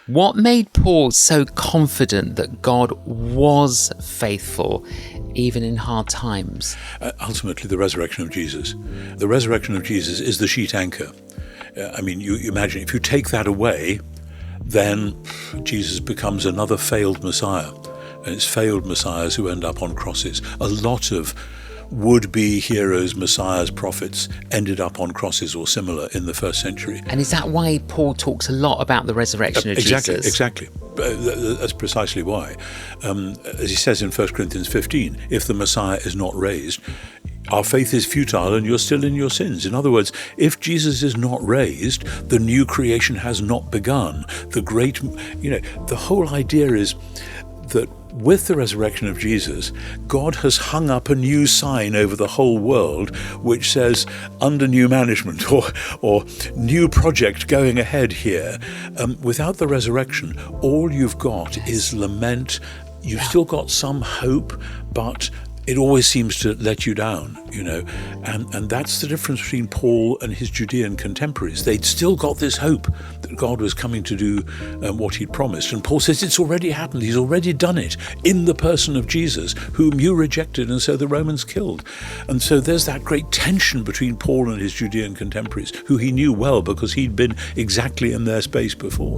What made Paul so confident that God was faithful even in hard times? Ultimately, the resurrection of Jesus. The resurrection of Jesus is the sheet anchor. You imagine if you take that away, then Jesus becomes another failed Messiah. And it's failed Messiahs who end up on crosses. A lot of would-be heroes, messiahs, prophets ended up on crosses or similar in the first century. And is that why Paul talks a lot about the resurrection of Jesus? Exactly. That's precisely why. As he says in 1 Corinthians 15, if the Messiah is not raised, our faith is futile and you're still in your sins. In other words, if Jesus is not raised, the new creation has not begun. The whole idea is that with the resurrection of Jesus, God has hung up a new sign over the whole world which says under new management or new project going ahead here. Without the resurrection, all you've got is lament. You've still got some hope, but it always seems to let you down, and that's the difference between Paul and his Judean contemporaries. They'd still got this hope that God was coming to do what he'd promised. And Paul says it's already happened. He's already done it in the person of Jesus, whom you rejected and so the Romans killed. And so there's that great tension between Paul and his Judean contemporaries, who he knew well because he'd been exactly in their space before.